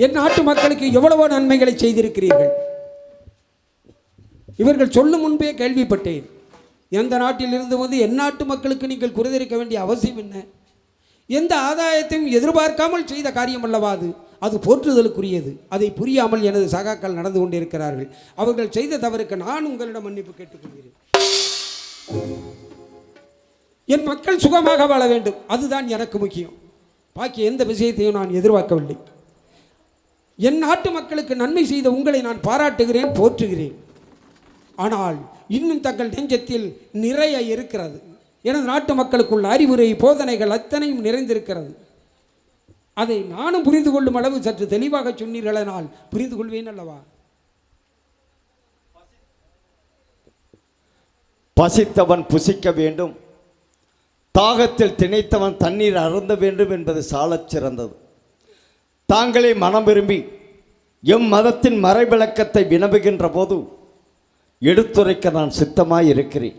என் நாட்டு மக்களுக்கு எவ்வளவோ நன்மைகளை செய்திருக்கிறீர்கள். இவர்கள் சொல்லும் முன்பே கேள்விப்பட்டேன். எந்த நாட்டில் இருந்து வந்து என் நாட்டு மக்களுக்கு நீங்கள் குறைதீர்க்க வேண்டிய அவசியம் என்ன? எந்த ஆதாயத்தையும் எதிர்பார்க்காமல் செய்த காரியம் அல்லவா அது? அது போற்றுதலுக்குரியது. அதை புரியாமல் எனது சகாக்கள் நடந்து கொண்டிருக்கிறார்கள். அவர்கள் செய்த தவறுக்கு நான் உங்களிடம் மன்னிப்பு கேட்டுக்கொள்கிறேன். என் மக்கள் சுகமாக வாழ வேண்டும், அதுதான் எனக்கு முக்கியம். பாக்கி எந்த விஷயத்தையும் நான் எதிர்பார்க்கவில்லை. என் நாட்டு மக்களுக்கு நன்மை செய்த உங்களை நான் பாராட்டுகிறேன், போற்றுகிறேன். ஆனால் இன்னும் தங்கள் நெஞ்சத்தில் நிறைய இருக்கிறது. எனது நாட்டு மக்களுக்குள்ள அறிவுரை போதனைகள் அத்தனையும் நிறைந்திருக்கிறது. அதை நானும் புரிந்து கொள்ளும் அளவு சற்று தெளிவாக சொன்னீர்களானால் புரிந்து கொள்வேன் அல்லவா? பசித்தவன் புசிக்க வேண்டும், தாகத்தில் திணைத்தவன் தண்ணீர் அருந்த வேண்டும் என்பது சாலச் சிறந்தது. தாங்களே மனம் விரும்பி எம் மதத்தின் மறைவிளக்கத்தை வினவுகின்ற போது எடுத்துரைக்க நான் சித்தமாய் இருக்கிறேன்.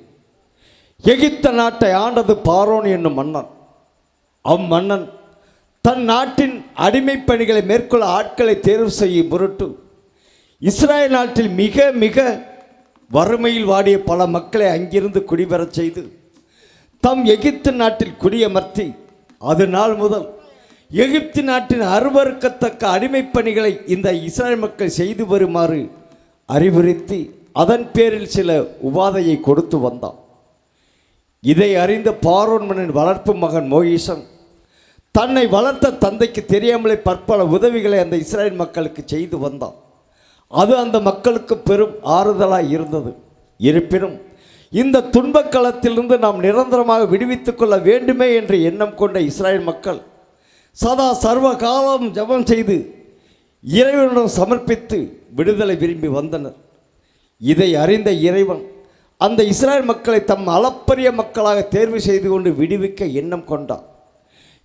எகிப்த நாட்டை ஆண்டது பார்வோன் என்னும் மன்னன். அம்மன்னன் தன் நாட்டின் அடிமை பணிகளை மேற்கொள்ள ஆட்களை தேர்வு செய்யும் பொருட்டு இஸ்ரேல் நாட்டில் மிக மிக வறுமையில் வாடிய பல மக்களை அங்கிருந்து குடிபெறச் செய்து தம் எகிப்து நாட்டில் குடியமர்த்தி அது நாள் முதல் எகிப்து நாட்டின் அருவறுக்கத்தக்க அடிமை பணிகளை இந்த இஸ்ரேல் மக்கள் செய்து வருமாறு அறிவுறுத்தி அதன் பேரில் சில உபாதையை கொடுத்து வந்தான். இதை அறிந்த பார்வோன் மன்னன் வளர்ப்பு மகன் மோயிசன் தன்னை வளர்த்த தந்தைக்கு தெரியாமலே பற்பல உதவிகளை அந்த இஸ்ரேல் மக்களுக்கு செய்து வந்தான். அது அந்த மக்களுக்கு பெரும் ஆறுதலாய் இருந்தது. இருப்பினும் இந்த துன்பக்களத்திலிருந்து நாம் நிரந்தரமாக விடுவித்துக் கொள்ள வேண்டுமே என்ற எண்ணம் கொண்ட இஸ்ரேல் மக்கள் சதா சர்வ காலம் ஜெபம் செய்து இறைவனிடம் சமர்ப்பித்து விடுதலை விரும்பி வந்தனர். இதை அறிந்த இறைவன் அந்த இஸ்ரேல் மக்களை தம் அளப்பரிய மக்களாக தேர்வு செய்து கொண்டு விடுவிக்க எண்ணம் கொண்டார்.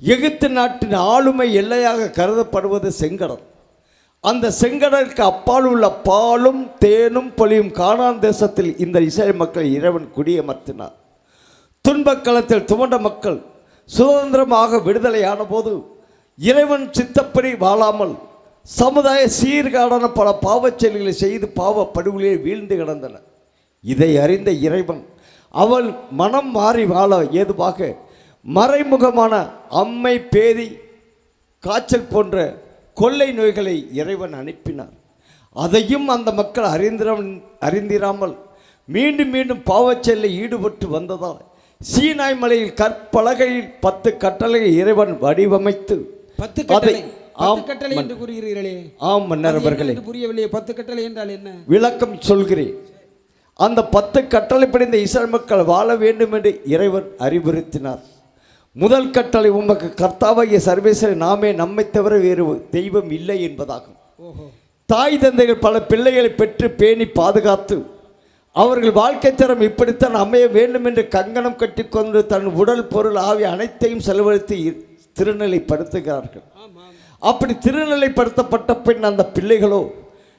எகிப்து நாட்டின் ஆளுமை எல்லையாக கருதப்படுவது செங்கடல். அந்த செங்கடலுக்கு அப்பால் உள்ள பாலும் தேனும் பொழியும் கானான் தேசத்தில் இந்த இஸ்ரேல் மக்களை இறைவன் குடியமர்த்தினார். துன்பக்களத்தில் துவண்ட மக்கள் சுதந்திரமாக விடுதலையான போது இறைவன் சித்தப்படி வாழாமல் சமுதாய சீர்காடான பல பாவச் செயல்களை செய்து பாவ படுகொலையை வீழ்ந்து கிடந்தனர். இதை அறிந்த இறைவன் அவள் மனம் மாறி வாழ ஏதுவாக மறைமுகமான அம்மை, பேதி, காய்ச்சல் போன்ற கொள்ளை நோய்களை இறைவன் அனுப்பினார். அதையும் அந்த மக்கள் அறிந்திராமல் மீண்டும் மீண்டும் பாவச்செயலில் ஈடுபட்டு வந்ததால் சீனாய் மலையில் கற்பலகையில் 10 கட்டளையை இறைவன் வடிவமைத்து 10 கட்டளை என்று கூறுகிறீர்களே? ஆம் மன்னர் அவர்களே, புரியவில்லை. 10 கட்டளை என்றால் என்ன? விளக்கம் சொல்கிறேன். அந்த 10 கட்டளைப்படி இந்த இஸ்ரேல் மக்கள் வாழ வேண்டும் என்று இறைவன் அறிவுறுத்தினார். முதல் கட்டளை உமக்கு கர்த்தாவாகிய சர்வேஸ்வரரை நாமே நம்மை தவிர வேறு தெய்வம் இல்லை என்பதாகும். தாய் தந்தைகள் பல பிள்ளைகளை பெற்று பேணி பாதுகாத்து அவர்கள் வாழ்க்கை தரம் இப்படித்தான் அமைய வேண்டும் என்று கங்கணம் கட்டிக்கொண்டு தன் உடல் பொருள் ஆவி அனைத்தையும் செலவழித்து திருநிலைப்படுத்துகிறார்கள். அப்படி திருநிலைப்படுத்தப்பட்ட பின் அந்த பிள்ளைகளோ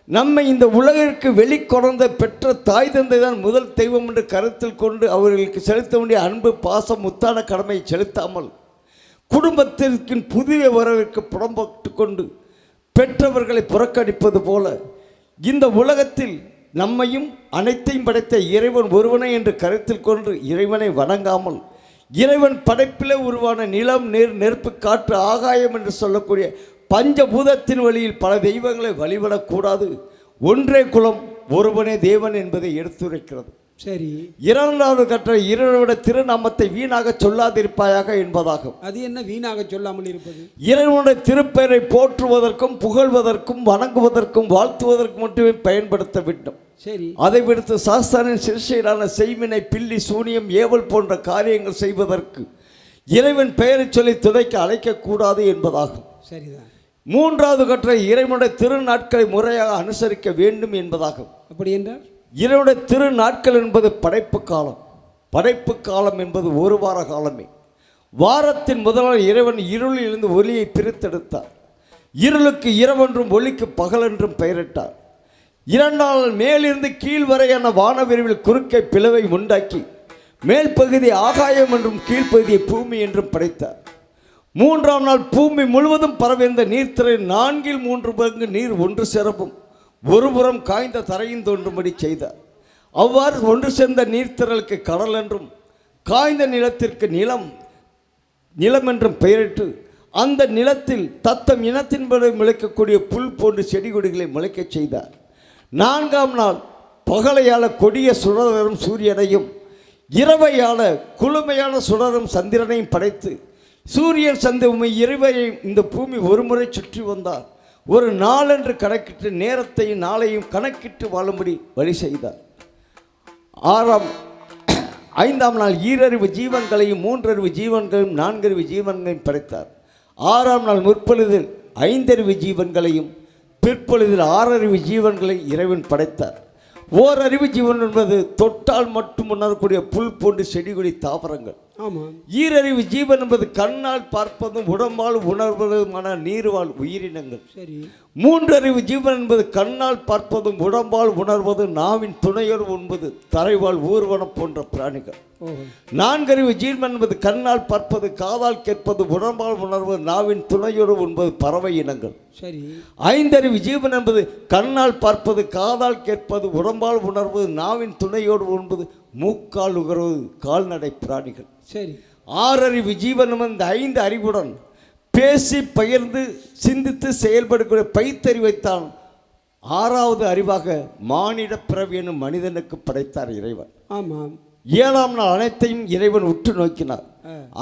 நம்மை இந்த உலகிற்கு வெளிக்கொணர்ந்த பெற்ற தாய் தந்தை தான் முதல் தெய்வம் என்று கருத்தில் கொண்டு அவர்களுக்கு செலுத்த வேண்டிய அன்பு, பாசம், முத்தான கடமையை செலுத்தாமல் குடும்பத்திற்கு புதிய வரவிற்கு புறம்பட்டு கொண்டு பெற்றவர்களை புறக்கணிப்பது போல இந்த உலகத்தில் நம்மையும் அனைத்தையும் படைத்த இறைவன் ஒருவனை என்று கருத்தில் கொண்டு இறைவனை வணங்காமல் இறைவன் படைப்பிலே உருவான நிலம், நீர், நெருப்பு, காற்று, ஆகாயம் என்று சொல்லக்கூடிய பஞ்சபூதத்தின் வழியில் பல தெய்வங்களை வழிபடக்கூடாது. ஒன்றே குலம், ஒருவனே தேவன் என்பதை எடுத்துரைக்கிறது. சரி. இரண்டாவது கட்டளை இறைவனுடைய திருநாமத்தை வீணாக சொல்லாதிருப்பாயாக என்பதாகும். அது என்ன வீணாக சொல்லாமல் இருப்பது? இறைவனுடைய திருப்பெயரை போற்றுவதற்கும் புகழ்வதற்கும் வணங்குவதற்கும் வாழ்த்துவதற்கும் மட்டுமே பயன்படுத்த வேண்டும். சரி. அதை விடுத்து சாஸ்தானின் சிறுசெயலான செய்வினை, பில்லி, சூனியம், ஏவல் போன்ற காரியங்கள் செய்வதற்கு இறைவன் பெயரை சொல்லி துதைக்க அழைக்கக்கூடாது என்பதாகும். சரிதான். மூன்றாவது கட்டளை இறைவனுடைய திருநாட்களை முறையாக அனுசரிக்க வேண்டும் என்பதாகும். அப்படி என்றால் இறைவனுடைய திருநாட்கள் என்பது படைப்பு காலம். படைப்பு காலம் என்பது ஒரு வார காலமே. வாரத்தின் முதல் நாள் இறைவன் இருளில் இருந்து ஒளியை பிரித்தெடுத்தார். இருளுக்கு இரவென்றும் ஒளிக்கு பகல் என்றும் பெயரிட்டார். இரண்டாம் நாள் மேலிருந்து கீழ் வரையான வானவிரிவில் குறுக்கை பிளவை உண்டாக்கி மேல் பகுதி ஆகாயம் என்றும் கீழ்ப்பகுதியை பூமி என்றும் படைத்தார். மூன்றாம் நாள் பூமி முழுவதும் பரவியிருந்த நீர்த்திரை 4/3 நீர் ஒன்று சேரவும் ஒருபுறம் காய்ந்த தரையும் தோன்றும்படி செய்தார். அவ்வாறு ஒன்று சேர்ந்த நீர்த்திரளுக்கு கடல் என்றும் காய்ந்த நிலத்திற்கு நிலம் என்றும் பெயரிட்டு அந்த நிலத்தில் தத்தம் இனத்தின்படி முளைக்கக்கூடிய புல் போன்று செடி கொடிகளை முளைக்கச் செய்தார். 4ஆம் நாள் பகலையால கொடிய சுடரும் சூரியனையும் இரவையால குளுமையான சுடரும் சந்திரனையும் படைத்து சூரியன் சந்திரனை இருவரையும் இந்த பூமி ஒருமுறை சுற்றி வந்தார். ஒரு நாளென்று கணக்கிட்டு நேரத்தையும் நாளையும் கணக்கிட்டு வாழும்படி வழி செய்தார். 5ஆம் நாள் ஈரறிவு ஜீவன்களையும் 3 அறிவு ஜீவன்களையும் 4 அறிவு ஜீவன்களையும் படைத்தார். 6ஆம் நாள் முற்பொழுதில் 5 அறிவு ஜீவன்களையும் பிற்பொழுதில் 6 அறிவு ஜீவன்களை இறைவன் படைத்தார். ஓரறிவு ஜீவன் என்பது தொட்டால் மட்டும் உணரக்கூடிய புல் போன்று செடி கொடி தாவரங்கள். ஈரறிவு ஜீவன் என்பது கண்ணால் பார்ப்பதும் உடம்பால் உணர்வதுமான நீர்வாழ் உயிரினங்கள். 3 அறிவு ஜீவன் என்பது கண்ணால் பார்ப்பதும் உடம்பால் உணர்வது நாவின் துணையோடு உண்பது தரைவாழ் ஊர்வனம் போன்ற பிராணிகள். 4 அறிவு ஜீவன் என்பது கண்ணால் பார்ப்பது காதால் கேட்பது உடம்பால் உணர்வது நாவின் துணையோடு உண்பது பறவை இனங்கள். 5 அறிவு ஜீவன் என்பது கண்ணால் பார்ப்பது காதால் கேட்பது உடம்பால் உணர்வது நாவின் துணையோடு உண்பது மூக்கால் உகர்வது கால்நடை பிராணிகள். 6 அறிவு ஜீவன் இந்த 5 அறிவுடன் பேசி பகிர்ந்து சிந்தித்து செயல்படக்கூடிய பைத்தறிவைத்தான் 6வது அறிவாக மானிட பிறவி எனும் மனிதனுக்கு படைத்தார் இறைவன். 7ஆம் நாள் அனைத்தையும் இறைவன் உற்று நோக்கினார்.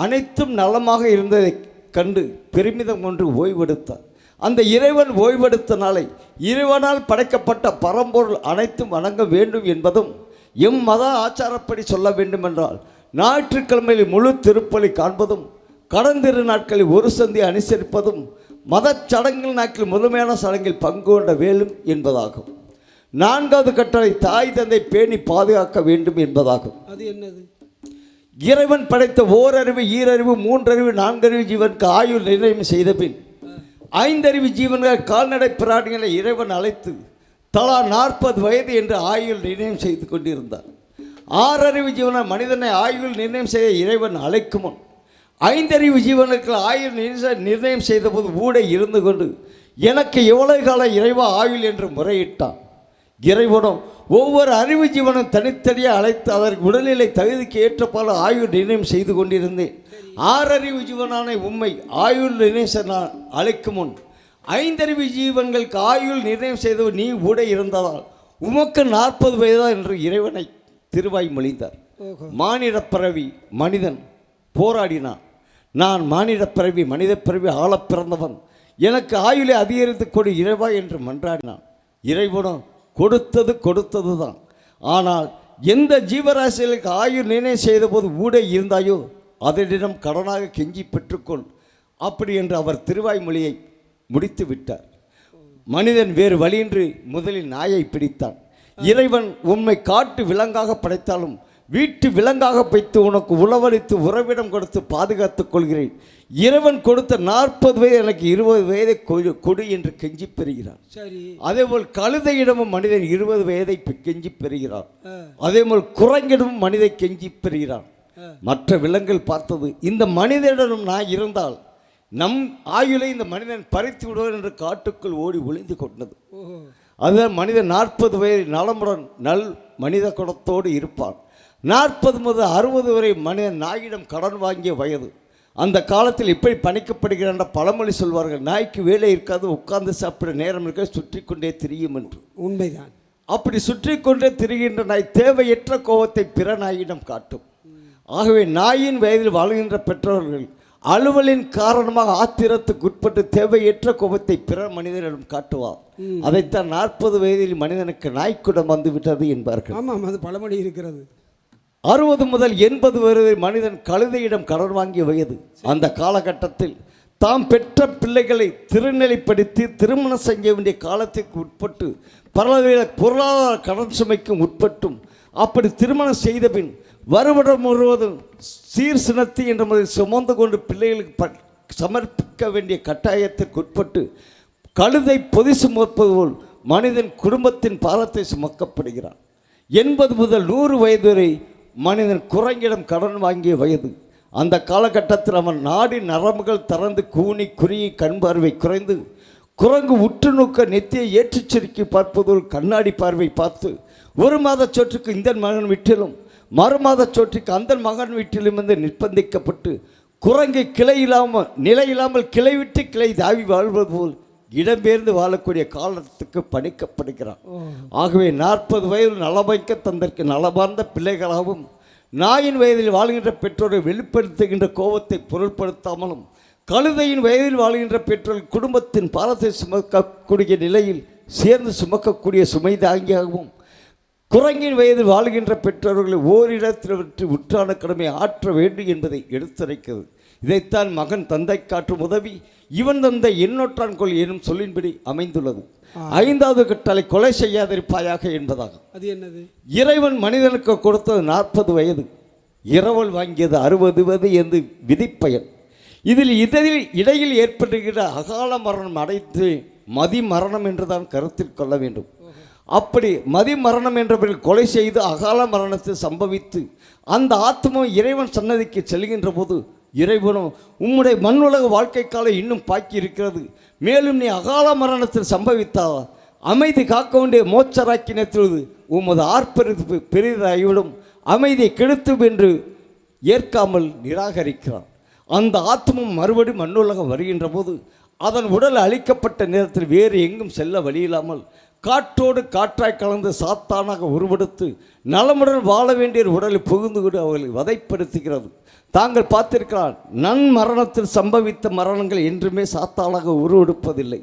அனைத்தும் நலமாக இருந்ததை கண்டு பெருமிதம் கொண்டு ஓய்வெடுத்தார். அந்த இறைவன் ஓய்வெடுத்த நாளை இறைவனால் படைக்கப்பட்ட பரம்பொருள் அனைத்தும் வணங்க வேண்டும் என்பதும் எம் மத ஆச்சாரப்படி சொல்ல வேண்டுமென்றால் ஞாயிற்றுக்கிழமையில் முழு திருப்பலி காண்பதும் கடந்திரு நாட்களில் ஒரு சந்தி அனுசரிப்பதும் மதச்சடங்கு நாட்களில் முழுமையான சடங்கில் பங்கு கொண்ட வேலும் என்பதாகும். 4வது கட்டளை தாய் தந்தை பேணி பாதுகாக்க வேண்டும் என்பதாகும். அது என்னது? இறைவன் படைத்த ஓரறிவு ஈரறிவு 3 அறிவு 4 அறிவு ஜீவனுக்கு ஆயுள் நிர்ணயம் செய்த பின் 5 அறிவு ஜீவன்கள் கால்நடை பிராணிகளை இறைவன் அழைத்து தலா 40 வயது என்று ஆயுள் நிர்ணயம் செய்து கொண்டிருந்தார். 6 அறிவு ஜீவன மனிதனை ஆயுள் நிர்ணயம் செய்ய இறைவன் அழைக்கும் முன் 5 அறிவு ஜீவனுக்கு ஆயுள் நிர்ணயம் செய்த போது ஊடை இருந்து கொண்டு எனக்கு எவ்வளவு கால இறைவா ஆயுள் என்று முறையிட்டான். இறைவனும் ஒவ்வொரு அறிவு ஜீவனும் தனித்தனியாக அழைத்து அதற்கு உடல்நிலை தகுதிக்கு ஏற்றப்பால் ஆயுள் நிர்ணயம் செய்து கொண்டிருந்தேன். 6 அறிவு ஜீவனான உண்மை ஆயுள் நிர்ணயம் நான் அழைக்கும் முன் 5 அறிவு ஜீவன்களுக்கு ஆயுள் நிர்ணயம் செய்தவர் நீ ஊடை இருந்ததால் உமக்கு 40 வயதா என்று இறைவனை திருவாய் மொழிந்தார். மானிட பிறவி மனிதன் போராடினான். நான் மானிட பிறவி மனித பிறவி ஆளப் பிறந்தவன், எனக்கு ஆயுளை அதிகரித்து கொடு இறைவா என்று மன்றாடினான். இறைவனும் கொடுத்தது தான். ஆனால் எந்த ஜீவராசிகளுக்கு ஆயுள் நிர்ணயம் செய்த போது ஊடை இருந்தாயோ அதனிடம் கடனாக கெஞ்சி பெற்றுக்கொள் அப்படி என்று அவர் திருவாய்மொழியை முடித்து விட்டார். மனிதன் வேறு வழியின்றி முதலில் நாயை பிடித்தான். இறைவன் உண்மை காட்டு விலங்காக படைத்தாலும் வீட்டு விலங்காக வைத்து உனக்கு உணவளித்து உறவிடம் கொடுத்து பாதுகாத்துக் கொள்கிறேன். இறைவன் கொடுத்த 40 வயது எனக்கு 20 வயதை கொடு என்று கெஞ்சி பெறுகிறார். அதேபோல் கழுதையிடமும் மனிதன் 20 வயதை கெஞ்சி பெறுகிறார். அதேபோல் குரங்கிடமும் மனிதை கெஞ்சி பெறுகிறான். மற்ற விலங்குகள் பார்த்தது இந்த மனிதனிடம் நான் இருந்தால் நம் ஆயுளை இந்த மனிதன் பறித்து விடுவார் என்று காட்டுக்குள் ஓடி ஒளிந்து கொண்டது. அதுதான் மனிதன் 40 வயது நலமுடன் நல் மனித குணத்தோடு இருப்பான். 40 முதல் 60 வரை மனிதன் நாயிடம் கடன் வாங்கிய வயது. அந்த காலத்தில் இப்படி பணிக்கப்படுகிற பழமொழி சொல்வார்கள், நாய்க்கு வேலை இருக்காது, உட்கார்ந்து சாப்பிட நேரம் இருக்க, சுற்றி கொண்டே திரியும் என்று. உண்மைதான். அப்படி சுற்றி கொண்டே திரிகின்ற நாய் தேவையற்ற கோபத்தை பிற நாயிடம் காட்டும். ஆகவே நாயின் வயதில் வாழ்கின்ற பெற்றோர்கள் அலுவலின் காரணமாக ஆத்திரத்துக்கு உட்பட்டு தேவையற்ற கோபத்தை பிற மனிதனிடம் காட்டுவார். அதைத்தான் 40 வயதில் மனிதனுக்கு நாய்க்குடம் வந்து விட்டது என்பார்கள். ஆமாம், அது பழமொழி இருக்கிறது. 60 முதல் 80 வரை மனிதன் கழுதையிடம் கடன் வாங்கிய வயது. அந்த காலகட்டத்தில் தாம் பெற்ற பிள்ளைகளை திருநிலைப்படுத்தி திருமணம் செய்ய வேண்டிய காலத்திற்கு உட்பட்டு பல பொருளாதார கடன் சுமைக்கும் உட்பட்டும் அப்படி திருமணம் செய்த பின் வருடம் முழுவதும் சீர் சினத்தி என்ற முறையில் சுமந்து கொண்டு பிள்ளைகளுக்கு சமர்ப்பிக்க வேண்டிய கட்டாயத்திற்கு உட்பட்டு கழுதை பொதி சுமப்பது போல் மனிதன் குடும்பத்தின் பாரத்தை சுமக்கப்படுகிறான். 80 முதல் 100 வயது வரை மனிதன் குரங்கிடம் கடன் வாங்கிய வயது. அந்த காலகட்டத்தில் அவன் நாடி நரம்புகள் திறந்து கூனி குறுகி கண் பார்வை குறைந்து குரங்கு உற்று நோக்க நெத்தியை ஏற்றிச் சுருக்கி பார்ப்பதோல் கண்ணாடி பார்வை பார்த்து ஒரு மாத சோற்றுக்கு இந்த மகன் வீட்டிலும் மறுமாத சோற்றுக்கு அந்த மகன் வீட்டிலும் வந்து நிர்பந்திக்கப்பட்டு குரங்கை நிலையில்லாமல் கிளை விட்டு கிளை தாவி வாழ்வது போல் இடம்பெயர்ந்து வாழக்கூடிய காலத்துக்கு பணிக்கப்படுகிறான். ஆகவே 40 வயதில் நலமைக்க தந்தற்கு நலமார்ந்த பிள்ளைகளாகவும் நாயின் வயதில் வாழ்கின்ற பெற்றோரை வெளிப்படுத்துகின்ற கோபத்தை பொருட்படுத்தாமலும் கழுதையின் வயதில் வாழ்கின்ற பெற்றோர் குடும்பத்தின் பாரத்தை சுமக்கக்கூடிய நிலையில் சேர்ந்து சுமக்கக்கூடிய சுமை தாங்கியாகவும் குரங்கின் வயதில் வாழ்கின்ற பெற்றோர்களை ஓரிடத்தில் விட்டு உற்றான கடமை ஆற்ற வேண்டும் என்பதை எடுத்துரைக்கிறது. இதைத்தான் மகன் தந்தை காற்றும் உதவி இவன் தந்தை எண்ணொற்றான் கொள் எனும் சொல்லின்படி அமைந்துள்ளது. 5வது கட்டளை கொலை செய்யாதிருப்பாயாக என்பதாகும். அது என்னது? இறைவன் மனிதனுக்கு கொடுத்தது 40 வயது, இரவல் வாங்கியது 60 வயது என்று விதிப்பயன். இதில் இடையில் ஏற்படுகிற அகால மரணம் அடைத்து மதி மரணம் என்றுதான் கருத்தில் கொள்ள வேண்டும். அப்படி மதி மரணம் என்றவர்கள் கொலை செய்து அகால மரணத்தை சம்பவித்து அந்த ஆத்மா இறைவன் சன்னதிக்கு செல்கின்ற போது இறைவனும் உம்முடைய மண்ணுலக வாழ்க்கை காலம் இன்னும் பாக்கி இருக்கிறது, மேலும் நீ அகால மரணத்தில் சம்பவித்தால் அமைதி காக்க வேண்டிய மோட்சராக்கினத்திலிருந்து உமது ஆர்ப்பரிப்பு பெரிதாகிவிடும், அமைதியை கெடுத்தும் என்று ஏற்காமல் நிராகரிக்கிறான். அந்த ஆத்மம் மறுபடி மண்ணுலகம் வருகின்ற போது அதன் உடல் அழிக்கப்பட்ட நேரத்தில் வேறு எங்கும் செல்ல வழியில்லாமல் காற்றோடு காற்றாய் கலந்து சாத்தானாக உருவெடுத்து நலமுடன் வாழ வேண்டிய உடலை புகுந்து கொண்டு அவர்களை வதைப்படுத்துகிறது. தாங்கள் பார்த்திருக்கிறார், மரணத்தில் சம்பவித்த மரணங்கள் என்றுமே சாத்தானாக உருவெடுப்பதில்லை.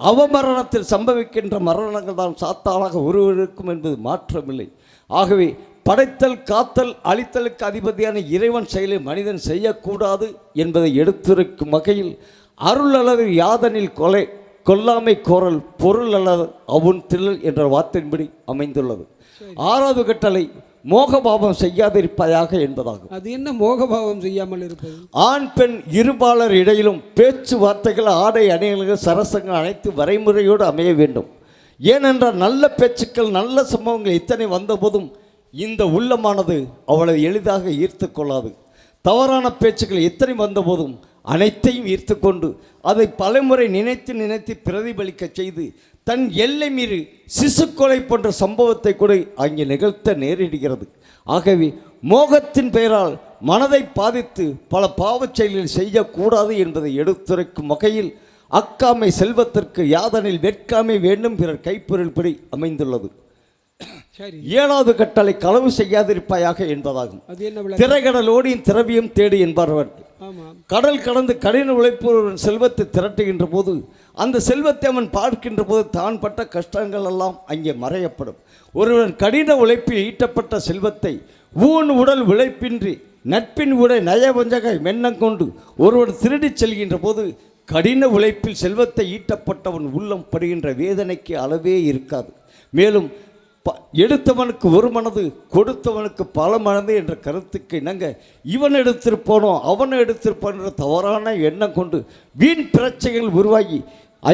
அவமரணத்தில் சம்பவிக்கின்ற மரணங்கள் தான் சாத்தானாக உருவெடுக்கும் என்பது மாற்றமில்லை. ஆகவே படைத்தல் காத்தல் அழித்தலுக்கு அதிபதியான இறைவன் செயலை மனிதன் செய்யக்கூடாது என்பதை எடுத்துரைக்கும் வகையில் அருள் அளவு யாதனில் கொல்லாமை கோரல் பொருள் அல்லது அவன் திரள் என்ற வார்த்தையின்படி அமைந்துள்ளது. 6வது கட்டளை மோகபாவம் செய்யாதிருப்பாயாக என்பதாகும். அது என்ன மோகபாவம் செய்யாமல் இருப்பது? ஆண் பெண் இருபாலர் இடையிலும் பேச்சுவார்த்தைகள் ஆடை அணிகள் சரசங்கள் அனைத்து வரைமுறையோடு அமைய வேண்டும். ஏனென்றால் நல்ல பேச்சுக்கள் நல்ல சம்பவங்கள் இத்தனை வந்தபோதும் இந்த உள்ளமானது அவ்வளவு எளிதாக ஈர்த்து கொள்ளாது. தவறான பேச்சுக்கள் எத்தனை வந்தபோதும் அனைத்தையும் ஈர்த்து கொண்டு அதை பலமுறை நினைத்து பிரதிபலிக்க செய்து தன் எல்லை மீறி சிசுக்கொலை போன்ற சம்பவத்தை கூட அங்கே நிகழ்த்த நேரிடுகிறது. ஆகவே மோகத்தின் பெயரால் மனதை பாதித்து பல பாவச் செயல்களை செய்யக்கூடாது என்பதை எடுத்துரைக்கும் வகையில் அக்காமை செல்வத்திற்கு யாதனில் வெட்காமை வேண்டும் பிறர் கைப்பொருள்படி அமைந்துள்ளது. 7வது கட்டளை களவு செய்யாதிருப்பாயாக என்பதாகும். திரைகடலோடியின் திரவியம் தேடு என்பார்கள். கடல் கடந்து கடின உழைப்பு செல்வத்தை திரட்டுகின்ற போது அந்த செல்வத்தை அவன் பார்க்கின்ற போது தான் பட்ட கஷ்டங்கள் எல்லாம் அங்கே மறையப்படும். ஒருவன் கடின உழைப்பில் ஈட்டப்பட்ட செல்வத்தை ஊன் உடல் உழைப்பின்றி நட்பின் உடை நயவஞ்சக மென்னம் கொண்டு ஒருவன் திருடிச் செல்கின்ற போது கடின உழைப்பில் செல்வத்தை ஈட்டப்பட்டவன் உள்ளம் படுகின்ற வேதனைக்கு அளவே இருக்காது. மேலும் எடுத்தவனுக்கு ஒரு மனது கொடுத்தவனுக்கு பல மனது என்ற கருத்துக்கு இணங்க இவன் எடுத்திருப்பானோ அவனை எடுத்திருப்பான் என்ற தவறான எண்ணம் கொண்டு வீண் பிரச்சனைகள் உருவாகி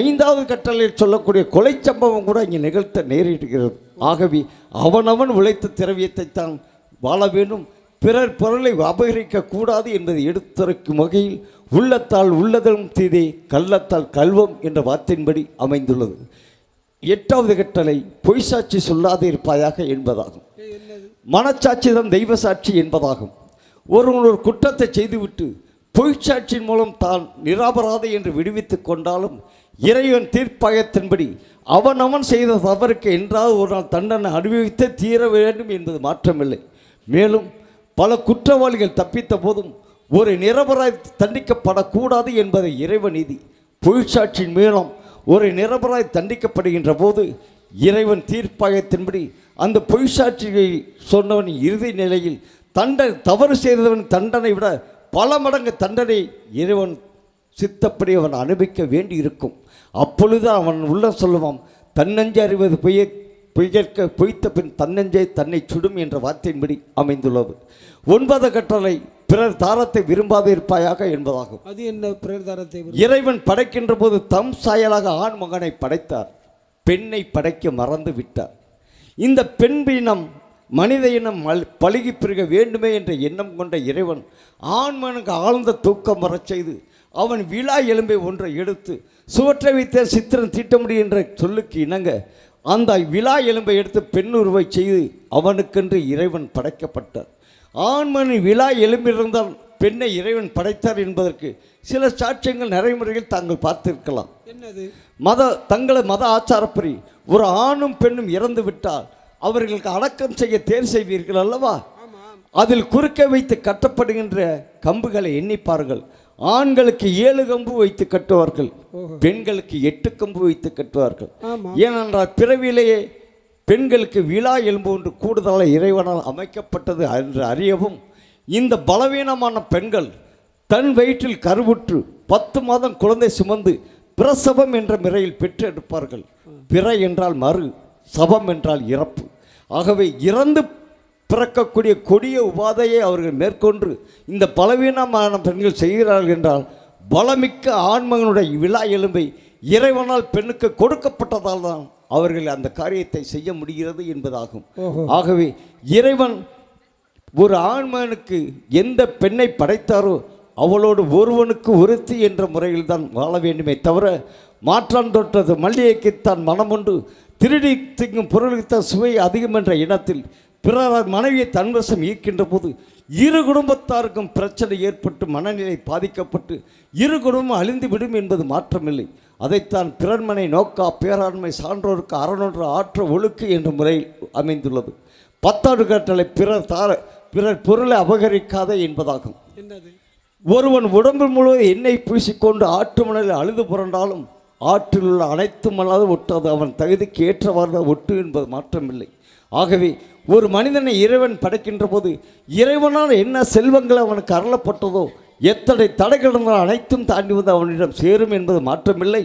5வது கட்டளையில் சொல்லக்கூடிய கொலை சம்பவம் கூட இங்கே நிகழ்த்த நேரிடுகிறது. ஆகவே அவனவன் உழைத்த திரவியத்தை தான் வாழ வேண்டும், பிறர் பொருளை அபகரிக்க கூடாது என்பதை எடுத்துரைக்கும் வகையில் உள்ளத்தால் உள்ளதும் தீதே கள்ளத்தால் கல்வம் என்ற வார்த்தையின்படி அமைந்துள்ளது. 8வது கட்டளை பொய் சாட்சி சொல்லாது இருப்பாயாக என்பதாகும். மனச்சாட்சி தான் தெய்வ சாட்சி என்பதாகும். ஒருவன் ஒரு குற்றத்தை செய்துவிட்டு பொய் சாட்சியின் மூலம் தான் நிராபராதை என்று விடுவித்துக் கொண்டாலும் இறைவன் தீர்ப்பாயத்தின்படி அவன் செய்த தவறுக்கு என்றாவது ஒரு நாள் தண்டனை அனுபவித்தே தீர வேண்டும் என்பது மாற்றமில்லை. மேலும் பல குற்றவாளிகள் தப்பித்த போதும் ஒரு நிரபராய் தண்டிக்கப்படக்கூடாது என்பதை இறைவன் நீதி. பொய் சாட்சியின் மூலம் ஒரு நிரபராய் தண்டிக்கப்படுகின்ற போது இறைவன் தீர்ப்பாயத்தின்படி அந்த பொய் சாட்சியை சொன்னவன் இறுதி நிலையில் தவறு செய்தவன் தண்டனை விட பல மடங்கு தண்டனை இறைவன் சித்தப்படி அவன் அனுபவிக்க வேண்டி இருக்கும். அப்பொழுது அவன் உள்ள சொல்லுவான், தன்னஞ்சை அறிவது பொய்த்த பின் தன்னஞ்சை தன்னை சுடும் என்ற வார்த்தையின்படி அமைந்துள்ளது. 9வது கட்டளை பிறர் தாரத்தை விரும்பாது இருப்பாயாக என்பதாகும். அது என்ன பிறர் தாரத்தை? இறைவன் படைக்கின்ற போது தம் சாயலாக ஆண் மகனை படைத்தார், பெண்ணை படைக்க மறந்து விட்டார். இந்த பெண் பினம் மனித இனம் பழுகி பெருக வேண்டுமே என்ற எண்ணம் கொண்ட இறைவன் ஆண்மனுக்கு ஆழ்ந்த தூக்கம் வரச் செய்து அவன் விழா எலும்பை ஒன்றை எடுத்து சுவற்றை வைத்த சித்திரம் தீட்ட முடியும் என்ற சொல்லுக்கு இணங்க அந்த விழா எலும்பை எடுத்து பெண்ணுருவை செய்து அவனுக்கென்று இறைவன் படைக்கப்பட்டார். ஆண்மனின் விழா எலும்பிலிருந்தால் பெண்ணை இறைவன் படைத்தார் என்பதற்கு சில சாட்சியங்கள் நடைமுறையில் தாங்கள் பார்த்திருக்கலாம். என்னது? தங்களது மத ஆச்சாரப்படி ஒரு ஆணும் பெண்ணும் இறந்து விட்டால் அவர்களுக்கு அடக்கம் செய்ய தேர்வு செய்வீர்கள் அல்லவா? அதில் குறுக்க வைத்து கட்டப்படுகின்ற கம்புகளை எண்ணிப்பார்கள். ஆண்களுக்கு 7 கம்பு வைத்து கட்டுவார்கள், பெண்களுக்கு 8 கம்பு வைத்து கட்டுவார்கள். ஏனென்றால் பிறவிலேயே பெண்களுக்கு விழா எலும்பு ஒன்று கூடுதலாக இறைவனால் அமைக்கப்பட்டது என்று அறியவும் இந்த பலவீனமான பெண்கள் தன் வயிற்றில் கருவுற்று 10 மாதம் குழந்தை சுமந்து பிரசவம் என்ற முறையில் பெற்றெடுப்பார்கள். பிற என்றால் மறு, சபம் என்றால் இறப்பு. ஆகவே இறந்து பிறக்கக்கூடிய கொடிய உபாதையை அவர்கள் மேற்கொண்டு இந்த பலவீனமான பெண்கள் செய்கிறார்கள் என்றால் பலமிக்க ஆண்மகனுடைய விழா எலும்பை இறைவனால் பெண்ணுக்கு கொடுக்கப்பட்டதால் தான் அவர்கள் அந்த காரியத்தை செய்ய முடிகிறது என்பதாகும். ஆகவே இறைவன் ஒரு ஆண்மகனுக்கு எந்த பெண்ணை படைத்தாரோ அவளோடு ஒருவனுக்கு ஒருத்தி என்ற முறையில் தான் வாழ வேண்டுமே தவிர மாற்றான் தொட்டது மல்லிகைக்குத்தான் மனமுண்டு திருடி திங்கும் பொருளுக்குத்தான் சுவை அதிகம் என்ற இனத்தில் பிறர் மனைவியை தன்வசம் ஈர்க்கின்ற போது இரு குடும்பத்தாருக்கும் பிரச்சனை ஏற்பட்டு மனநிலை பாதிக்கப்பட்டு இரு குடும்பம் அழிந்து விடும் என்பது மாற்றமில்லை. அதைத்தான் பிறன்மனை நோக்கா பேராண்மை சான்றோருக்கு அறநொன்று ஆற்ற ஒழுக்கு என்ற முறையில் அமைந்துள்ளது. 10வது கட்டளை பிறர் பொருளை அபகரிக்காத என்பதாகும். ஒருவன் உடம்பு முழுவதும் எண்ணெய் பூசிக்கொண்டு ஆற்று மணலில் அழுது புரண்டாலும் ஆற்றில் உள்ள அனைத்து மணலாவது ஒட்டாது, அவன் தகுதிக்கு ஏற்றவாறு ஒட்டு என்பது மாற்றமில்லை. ஆகவே ஒரு மனிதனை இறைவன் படைக்கின்ற போது இறைவனால் என்ன செல்வங்கள் அவனுக்கு அருளப்பட்டதோ எத்தனை தடைகள் இருந்தால் அனைத்தும் தாண்டி வந்து அவனிடம் சேரும் என்பது மாற்றமில்லை.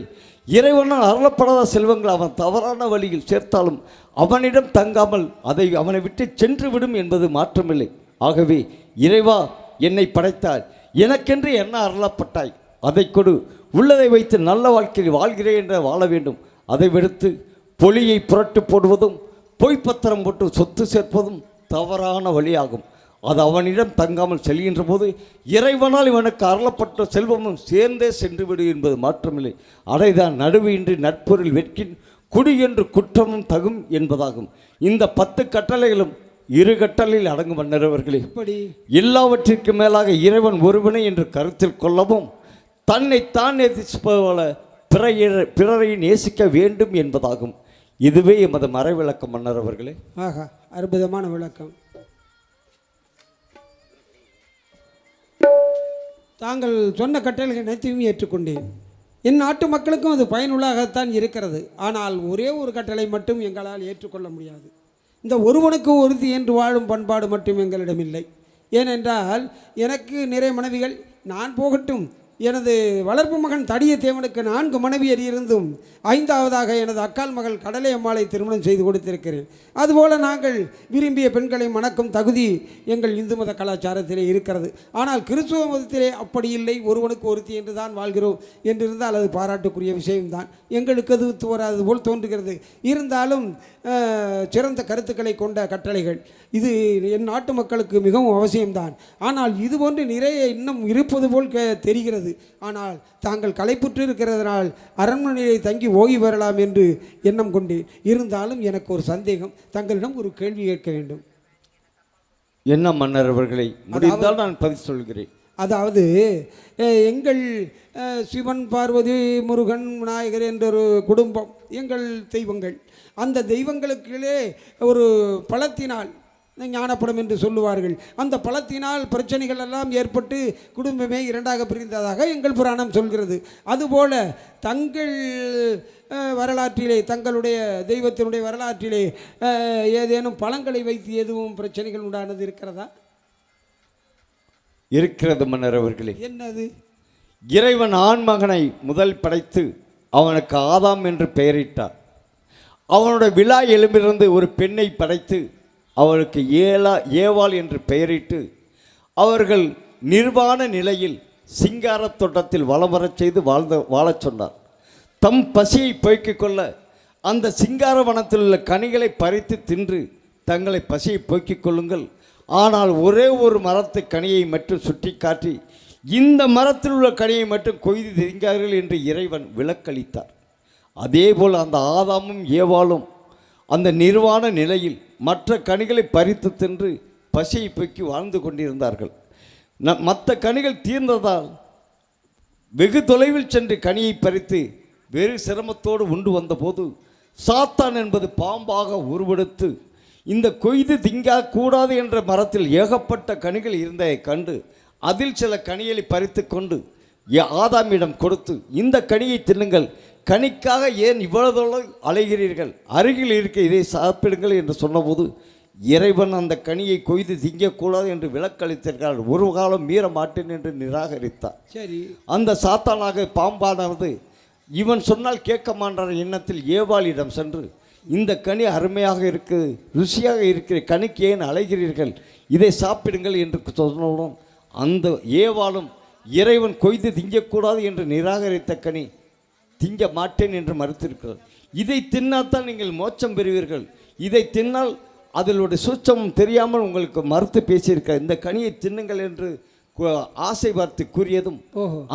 இறைவனால் அருளப்படாத செல்வங்கள் அவன் தவறான வழியில் சேர்த்தாலும் அவனிடம் தங்காமல் அதை அவனை விட்டு சென்று விடும் என்பது மாற்றமில்லை. ஆகவே இறைவா என்னை படைத்தாய், எனக்கென்று என்ன அருளப்பட்டாய், அதை கொடு, உள்ளதை வைத்து நல்ல வாழ்க்கையில் வாழ்கிறேன் என்ற வாழ வேண்டும். அதை விடுத்து பொலியை புரட்டு போடுவதும் பொய்ப்பத்திரம் போட்டு சொத்து சேர்ப்பதும் தவறான வழியாகும். அது அவனிடம் தங்காமல் செல்கின்ற போது இறைவனால் இவனுக்கு அருளப்பட்ட செல்வமும் சேர்ந்தே சென்றுவிடு என்பது மாற்றமில்லை. அதைதான் நடுவு இன்றி நட்பொருள் வெட்கின் குடி என்று குற்றமும் தகும் என்பதாகும். இந்த 10 கட்டளைகளும் 2 கட்டளையில் அடங்கும் மன்னரவர்களே. எல்லாவற்றிற்கு மேலாக இறைவன் ஒருவனை என்று கருத்தில் கொள்ளவும் தன்னைத்தான் நேசிப்பது போல பிறரை நேசிக்க வேண்டும் என்பதாகும். இதுவே எமது மறைவிளக்கம் மன்னர் அவர்களே. ஆகா, அற்புதமான விளக்கம். தாங்கள் சொன்ன கட்டளைகள் அனைத்தையும் ஏற்றுக்கொண்டேன். என் நாட்டு மக்களுக்கும் அது பயனுள்ளதாகத்தான் இருக்கிறது. ஆனால் ஒரே ஒரு கட்டளை மட்டும் எங்களால் ஏற்றுக்கொள்ள முடியாது. இந்த ஒருவனுக்கு ஒருத்தி என்று வாழும் பண்பாடு மட்டும் எங்களிடம் இல்லை. ஏனென்றால் எனக்கு நிறைய மனைவிகள், நான் போகட்டும், எனது வளர்ப்பு மகன் தடிய தேவனுக்கு 4 மனைவியர் இருந்தும் 5வதாக எனது அக்கால் மகள் கடலை அம்மாளை திருமணம் செய்து கொடுத்திருக்கிறேன். அதுபோல் நாங்கள் விரும்பிய பெண்களை மணக்கும் தகுதி எங்கள் இந்து மத கலாச்சாரத்திலே இருக்கிறது. ஆனால் கிறிஸ்துவ மதத்திலே அப்படி இல்லை, ஒருவனுக்கு ஒருத்தி என்று தான் வாழ்கிறோம் என்றிருந்தால் அது பாராட்டுக்குரிய விஷயம்தான். எங்களுக்கு அது வராது போல் தோன்றுகிறது. இருந்தாலும் சிறந்த கருத்துக்களை கொண்ட கட்டளைகள் இது என் நாட்டு மக்களுக்கு மிகவும் அவசியம்தான். ஆனால் இதுபோன்று நிறைய இன்னும் இருப்பது போல் தெரிகிறது. ஆனால் தாங்கள் களைப்புற்று இருக்கிறதுனால் அரண்மனையை தங்கி ஓய்வு பெறலாம் என்று எண்ணம் கொண்டேன். இருந்தாலும் எனக்கு ஒரு சந்தேகம், தங்களிடம் ஒரு கேள்வி கேட்க வேண்டும். என்ன மன்னர் அவர்களை? முடிந்தால் நான் பதில் சொல்கிறேன். அதாவது எங்கள் சிவன், பார்வதி, முருகன், விநாயகர் என்ற ஒரு குடும்பம் எங்கள் தெய்வங்கள். அந்த தெய்வங்களுக்குள்ளே ஒரு பழத்தினால், ஞானப்படம் என்று சொல்லுவார்கள், அந்த பழத்தினால் பிரச்சனைகள் எல்லாம் ஏற்பட்டு குடும்பமே 2ஆக பிரிந்ததாக எங்கள் புராணம் சொல்கிறது. அதுபோல தங்கள் வரலாற்றிலே, தங்களுடைய தெய்வத்தினுடைய வரலாற்றிலே ஏதேனும் பழங்களை வைத்து எதுவும் பிரச்சனைகள் உண்டானது இருக்கிறதா? இருக்கிறது மன்னர் அவர்களே. என்னது? இறைவன் ஆண்மகனை முதல் படைத்து அவனுக்கு ஆதாம் என்று பெயரிட்டார். அவனுடைய விழா எலும்பிலிருந்து ஒரு பெண்ணை படைத்து அவளுக்கு ஏவாள் என்று பெயரிட்டு அவர்கள் நிர்வாண நிலையில் சிங்காரத் தோட்டத்தில் வலம் வரச் செய்து வாழச் சொன்னார். தம் பசியை போய்க்கிக் கொள்ள அந்த சிங்கார வனத்தில் உள்ள கனிகளை பறித்து தின்று தங்களை பசியை போக்கிக் கொள்ளுங்கள். ஆனால் ஒரே ஒரு மரத்து கனியை மட்டும் சுட்டி காட்டி இந்த மரத்தில் உள்ள கனியை மட்டும் கொய்து திங்கார்கள் என்று இறைவன் விலக்களித்தார். அதேபோல் அந்த ஆதாமும் ஏவாளும் அந்த நிர்வாண நிலையில் மற்ற கனிகளை பறித்து தின்று பசியை போக்கி வாழ்ந்து கொண்டிருந்தார்கள். மற்ற கனிகள் தீர்ந்ததால் வெகு தொலைவில் சென்று கனியை பறித்து வெறு சிரமத்தோடு உண்டு வந்தபோது சாத்தான் என்பது பாம்பாக உருவெடுத்து இந்த கொய்து திங்கக்கூடாது என்ற மரத்தில் ஏகப்பட்ட கனிகள் இருந்ததை கண்டு அதில் சில கனிகளை பறித்து கொண்டு ஆதாமிடம் கொடுத்து இந்த கனியை தின்னுங்கள், கனிக்காக ஏன் இவ்வளவு அலைகிறீர்கள், அருகில் இருக்க இதை சாப்பிடுங்கள் என்று சொன்னபோது இறைவன் அந்த கனியை கொய்து திங்கக்கூடாது என்று விலக்களித்திருக்கிறார். ஒரு காலம் மீற மாட்டேன் என்று நிராகரித்தார். சரி, அந்த சாத்தானாக பாம்பானது இவன் சொன்னால் கேட்க மாட்டார் எண்ணத்தில் ஏவாளிடம் சென்று இந்த கனி அருமையாக இருக்குது, ருசியாக இருக்கிற கனிக்கு ஏன் அலைகிறீர்கள், இதை சாப்பிடுங்கள் என்று சொன்னவுடன் அந்த ஏவாளும் இறைவன் கொய்து திங்கக்கூடாது என்று நிராகரித்த கனி திங்க மாட்டேன் என்று மறுத்திருக்கிறார். இதை தின்னால்தான் நீங்கள் மோட்சம் பெறுவீர்கள், இதை தின்னால் அதனுடைய சூட்சமும் தெரியாமல் உங்களுக்கு மறுத்து பேசியிருக்க, இந்த கனியை தின்னுங்கள் என்று ஆசை பார்த்து கூறியதும்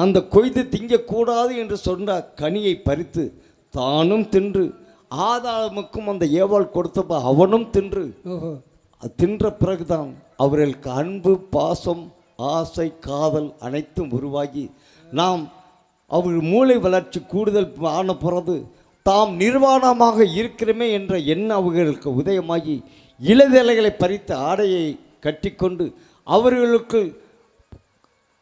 அந்த கொய்து திங்கக்கூடாது என்று சொன்ன கனியை பறித்து தானும் தின்று ஆதாமுக்கும் அந்த ஏவாள் கொடுத்தப்ப அவனும் தின்று தின்ற பிறகுதான் அவர்களுக்கு அன்பு, பாசம், ஆசை, காதல் அனைத்தும் உருவாகி நாம் அவர் மூளை வளர்ச்சி கூடுதல் ஆன பிறகு தாம் நிர்வாணமாக இருக்கிறோமே என்ற எண்ணம் அவர்களுக்கு உதயமாகி இளதலைகளை பறித்த ஆடையை கட்டிக்கொண்டு அவர்களுக்கு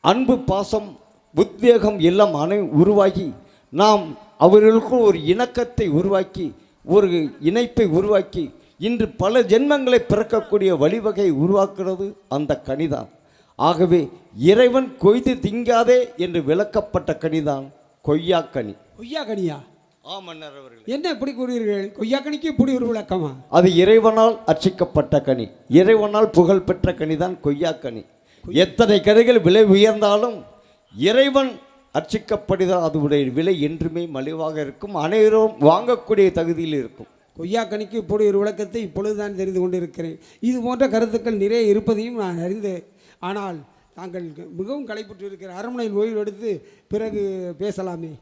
அன்பு, பாசம், உத்வேகம் எல்லாம் உருவாகி நாம் அவர்களுக்கு ஒரு இணக்கத்தை உருவாக்கி ஒரு இணைப்பை உருவாக்கி இன்று பல ஜென்மங்களை பிறக்கக்கூடிய வழிவகை உருவாக்குறது அந்த கனிதான். ஆகவே இறைவன் கொய்து திங்காதே என்று விளக்கப்பட்ட கனிதான் கொய்யாக்கனி. கொய்யாக்கனியா? ஆமன்னர் அவர்கள். என்ன இப்படி கூறுவீர்கள்? கொய்யாக்கனிக்கு இப்படி ஒரு விளக்கமா? அது இறைவனால் அர்ச்சிக்கப்பட்ட கனி, இறைவனால் புகழ் பெற்ற கனிதான் கொய்யாக்கனி. எத்தனை கனிகள் விலை உயர்ந்தாலும் இறைவன் அர்ச்சிக்கப்படுதால் அதனுடைய விலை என்றுமே மலிவாக இருக்கும், அனைவரும் வாங்கக்கூடிய தகுதியில் இருக்கும். கொய்யாக்கனிக்கு இப்படி ஒரு விளக்கத்தை இப்பொழுதுதான் தெரிந்து கொண்டிருக்கிறேன். இது போன்ற கருத்துக்கள் நிறைய இருப்பதையும் நான் அறிந்தேன். ஆனால் தாங்கள் மிகவும் களைப்புற்று இருக்கிற அரண்மனையில் ஓய்வு எடுத்து பிறகு பேசலாமே.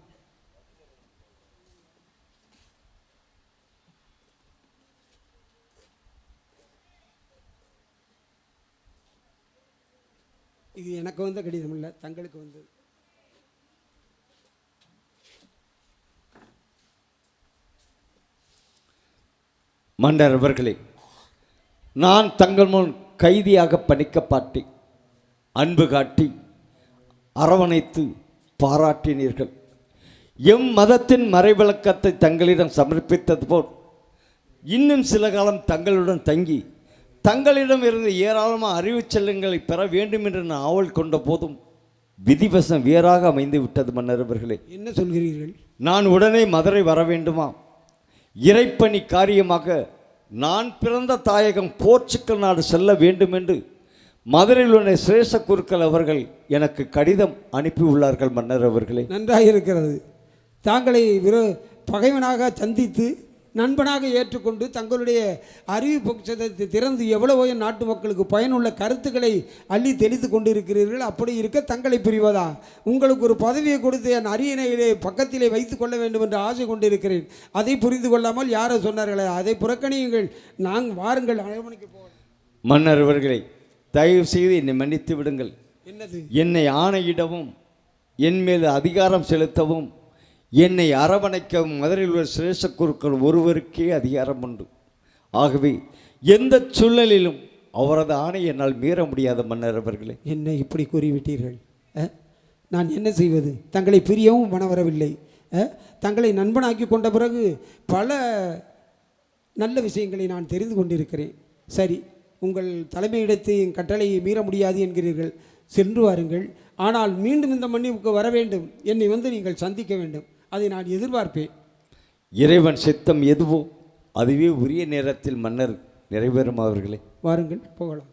இது எனக்கு வந்த கடிதம் இல்லை, தங்களுக்கு வந்து. மன்னர் அவர்களே, நான் தங்கள் முன் கைதியாக பணிக்கப்பட்டேன். அன்பு காட்டி அரவணைத்து பாராட்டினீர்கள். எம் மதத்தின் மறைவிளக்கத்தை தங்களிடம் சமர்ப்பித்தது போல் இன்னும் சில காலம் தங்களுடன் தங்கி தங்களிடம் இருந்து ஏராளமான அறிவு செல்லுங்களை பெற வேண்டும் என்று நான் ஆவல் கொண்ட போதும் விதிவசம் வேறாக அமைந்து விட்டது. மன்னர் அவர்களே, என்ன சொல்கிறீர்கள்? நான் உடனே மதுரை வர வேண்டுமா? இறைப்பணி காரியமாக நான் பிறந்த தாயகம் போர்ச்சுக்கல் நாடு செல்ல வேண்டும் என்று மதுரையில் உள்ள சிரேஷ குருக்கள் அவர்கள் எனக்கு கடிதம் அனுப்பியுள்ளார்கள். மன்னர் அவர்களே, நன்றாக இருக்கிறது. தாங்களை பகைவனாக சந்தித்து நண்பனாக ஏற்றுக்கொண்டு தங்களுடைய அறிவு பொக்கிஷத்தை திறந்து எவ்வளவோ நாட்டு மக்களுக்கு பயனுள்ள கருத்துக்களை அள்ளி தெளித்து கொண்டிருக்கிறீர்கள். அப்படி இருக்க தங்களை பிரிவதா? உங்களுக்கு ஒரு பதவியை கொடுத்து என் அரியணையிலே பக்கத்திலே வைத்து கொள்ள வேண்டும் என்று ஆசை கொண்டிருக்கிறேன். அதை புரிந்து கொள்ளாமல் யாரோ சொன்னார்களே, அதை புறக்கணியுங்கள். வாருங்கள், அரண்மனைக்கு போவோம். மன்னர் அவர்களே, தயவு செய்து என்னை மன்னித்து விடுங்கள். என்னது? என்னை ஆணையிடவும் என் மேல் அதிகாரம் செலுத்தவும் என்னை அரவணைக்கவும் மதுரையில் உள்ள சிரேஷ குருக்கள் ஒருவருக்கே அதிகாரம் உண்டு. ஆகவே எந்த சூழ்நிலையிலும் அவரது ஆணை என்னால் மீற முடியாத. மன்னர் அவர்களே, என்னை இப்படி கூறிவிட்டீர்கள். நான் என்ன செய்வது? தங்களை பிரியவும் மன வரவில்லை. தங்களை நண்பனாக்கி கொண்ட பிறகு பல நல்ல விஷயங்களை நான் தெரிந்து கொண்டிருக்கிறேன். சரி, உங்கள் தலைமையிடத்து என் கட்டளையை மீற முடியாது என்கிறீர்கள், சென்று வாருங்கள். ஆனால் மீண்டும் இந்த மன்னிப்புக்கு வர வேண்டும். என்னை வந்து நீங்கள் சந்திக்க வேண்டும். அதை நான் எதிர்பார்ப்பேன். இறைவன் சித்தம் எதுவோ அதுவே உரிய நேரத்தில் மன்னர் நிறைவேறும். அவர்களே, வாருங்கள், போகலாம்.